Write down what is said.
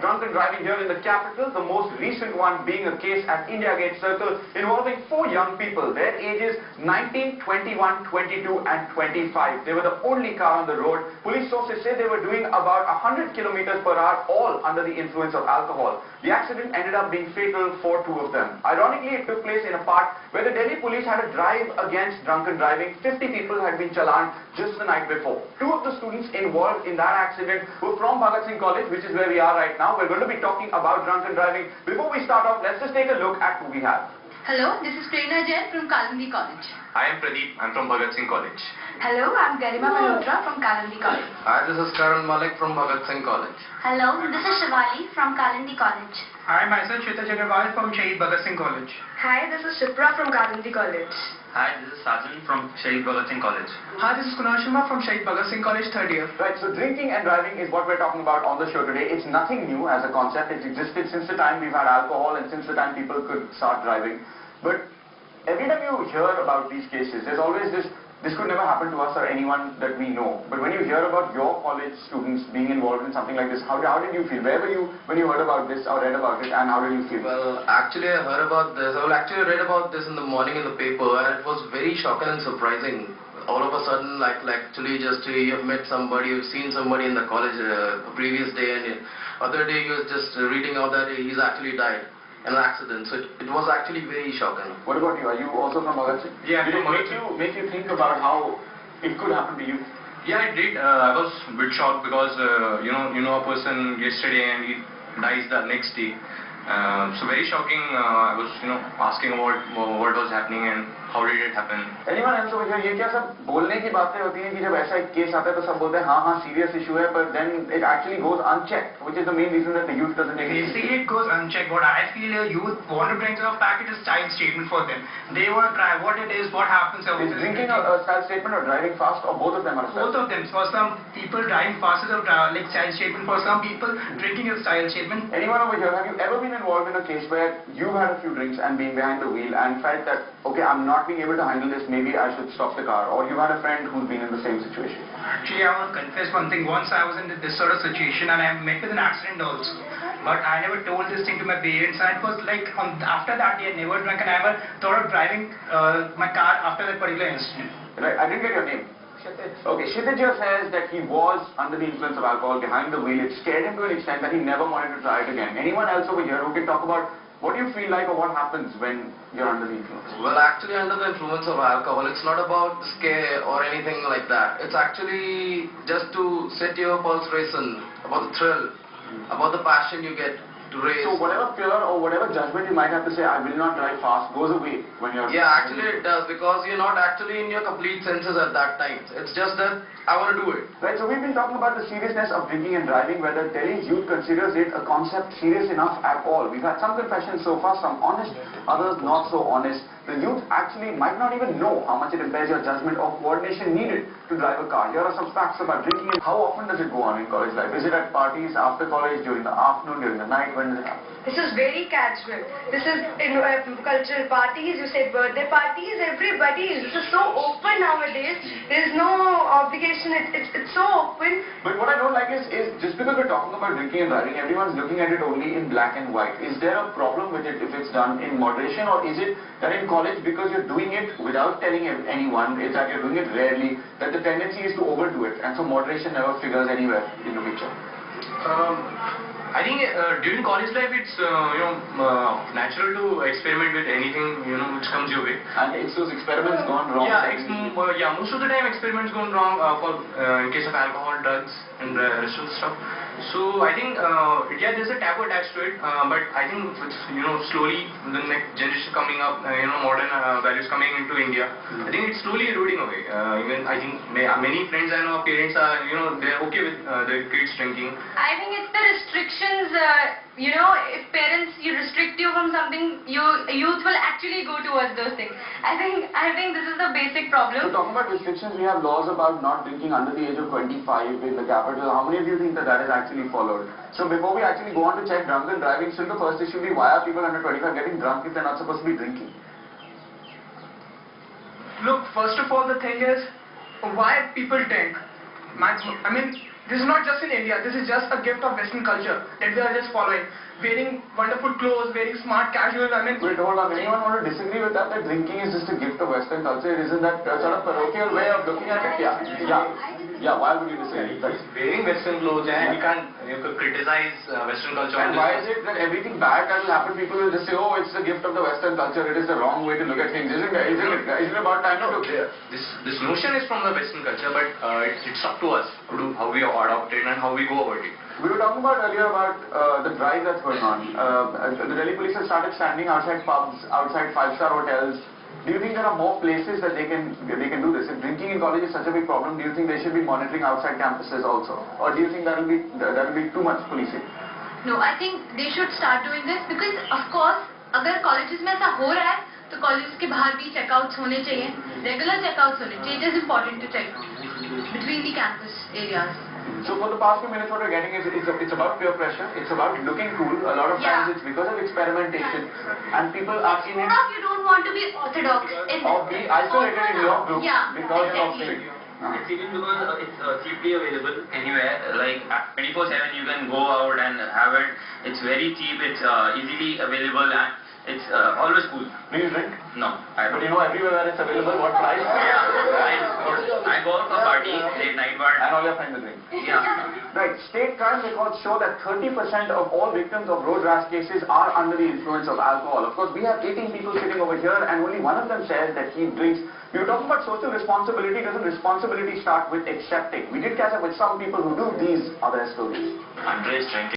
Drunken driving here in the capital, the most recent one being a case at India Gate Circle involving 4 young people, their ages 19, 21, 22 and 25. They were the only car on the road. Police sources say they were doing about 100 kilometers per hour, all under the influence of alcohol. The accident ended up being fatal for 2 of them. Ironically, it took place in a park where the Delhi police had a drive against drunken driving. 50 people had been challaned just the night before. 2 of the students involved in that accident were from Bhagat Singh College, which is where we are right now. We're going to be talking about drunken driving. Before we start off, let's just take a look at who we have. Hello, this is Prerna Jain from Kalandi College. I am Pradeep. I'm from Bhagat Singh College. Hello, I'm Garima Malhotra from Kalandi College. Hi, this is Karan Malik from Bhagat Singh College. Hello, this is Shivali from Kalandi College. Hi, myself Shweta Agarwal from Shahid Bhagat Singh College. Hi, this is Shipra from Kalandi College. Hi, this is Sajan from Shahid Bhagat Singh College. Hi, this is Kunal Sharma from Shahid Bhagat Singh College, 3rd year. Right, so drinking and driving is what we're talking about on the show today. It's nothing new as a concept. It's existed since the time we've had alcohol and since the time people could start driving. But every time you hear about these cases, there's always this could never happen to us or anyone that we know. But when you hear about your college students being involved in something like this, how did you feel? Where were you when you heard about this or read about it, and how did you feel? Well, actually I heard about this. I read about this in the morning in the paper, and it was very shocking and surprising. All of a sudden, actually just you've met somebody, you've seen somebody in the college the previous day, and other day you was just reading out that he's actually died in an accident. So it was actually very shocking. What about you? Are you also from Bhagat Singh? Yeah, did it make you think about how it could happen to you? Yeah, it did. I was a bit shocked because you know a person yesterday and he dies the next day. So very shocking. I was asking about what was happening and how did it happen. Anyone else over here? ये क्या सब बोलने की बातें होती हैं कि जब ऐसा एक केस आता है तो सब बोलते हैं हाँ serious issue है, but then it actually goes unchecked, which is the main reason that the youth doesn't take it. Basically, it goes unchecked. What I feel youth want to bring to the fact, it is child statement for them. They want to try what it is, what happens. Is drinking a child statement or driving fast, or both of them are? Both of them. For some people, driving fast is a like child statement. For some people, drinking is child statement. Anyone over here, have you ever been involved in a case where you've had a few drinks and been behind the wheel and felt that, okay, I'm not being able to handle this, maybe I should stop the car, or you had a friend who's been in the same situation? Actually, I want to confess one thing. Once I was in this sort of situation and I met with an accident also, but I never told this thing to my parents, and it was like after that day I never drank and I never thought of driving my car after that particular incident. Right, I didn't get your name. Okay, Kshitij says that he was under the influence of alcohol behind the wheel. It scared him to an extent that he never wanted to try it again. Anyone else over here who can talk about what do you feel like or what happens when you're under the influence? Well, actually under the influence of alcohol, it's not about the scare or anything like that. It's actually just to set your pulse racing, about the thrill, about the passion you get to race. So whatever fear or whatever judgment you might have to say, I will not drive fast, goes away when you're... Yeah, actually it does, because you're not actually in your complete senses at that time. It's just that I want to do it. Right, so we've been talking about the seriousness of drinking and driving, whether Delhi's youth considers it a concept serious enough at all. We've had some confessions so far, some honest, others not so honest. The youth actually might not even know how much it impairs your judgment or coordination needed to drive a car. Here are some facts about drinking. How often does it go on in college life? Is it at parties, after college, during the afternoon, during the night? When does it happen? This is very casual. This is in cultural parties, you said birthday parties, everybody. This is so open nowadays. There is no obligation. It's so open. But what I don't like is just because we're talking about drinking and driving, everyone's looking at it only in black and white. Is there a problem with it if it's done in moderation, or is it that in college, because you're doing it without telling anyone, it's that you're doing it rarely, that the tendency is to overdo it, and so moderation never figures anywhere in the picture? I think during college life it's natural to experiment with anything which comes your way. And it's those experiments gone wrong. Yeah, most of the time experiments gone wrong in case of alcohol, drugs, and the rest of the stuff. So I think yeah, there's a taboo attached to it, but I think with slowly the next generation coming up, modern values coming into India, I think it's slowly eroding away. Even I think many friends I know, parents are they're okay with their kids drinking. I think it's the restrictions. If parents restrict you from something, youth will actually go towards those things. I think this is the basic problem. So talking about restrictions, we have laws about not drinking under the age of 25 in the capital. How many of you think that is actually followed? So before we actually go on to check drunken driving, still the first issue be, why are people under 25 getting drunk if they're not supposed to be drinking? Look, first of all, the thing is, why people drink? I mean, This is not just in India, this is just a gift of Western culture that we are just following. Wearing wonderful clothes, wearing smart casual, I mean... Wait, hold on. Anyone want to disagree with that? That drinking is just a gift of Western culture? Isn't that sort of parochial way of looking at it? Yeah, why would you disagree? He's wearing Western clothes and you could criticize Western culture. And why is it that everything bad that will happen, people will just say, oh, it's a gift of the Western culture, it is the wrong way to look at things. Isn't it about time to clear? This notion is from the Western culture, but it's up to us to do how we adopt it and how we go about it. We were talking about earlier about the drive that's going on. The Delhi police have started standing outside pubs, outside five-star hotels. Do you think there are more places that they can do this? If drinking in college is such a big problem, do you think they should be monitoring outside campuses also? Or do you think that will be too much policing? No, I think they should start doing this because of course अगर colleges में ऐसा हो रहा है तो colleges के बाहर भी checkouts होने चाहिए, regular checkouts होने चाहिए. It is important to check between the campus areas. So for the past few minutes what we're getting is it's about peer pressure, it's about looking cool. A lot of times it's because of experimentation and people are in it. You don't want to be orthodox Or be isolated in your group because of it. It's even because it's cheaply available anywhere, like 24/7 you can go out and have it. It's very cheap, it's easily available and it's always cool. Do you drink? No, I But don't. you know everywhere where it's available, what price? I go out for party late night, but And all your friends are drinking. yeah. Right, state crime records show that 30% of all victims of road rash cases are under the influence of alcohol. Of course, we have 18 people sitting over here and only one of them says that he drinks. We were talking about social responsibility. Doesn't responsibility start with accepting? We did catch up with some people who do these other stories. Underage drinking.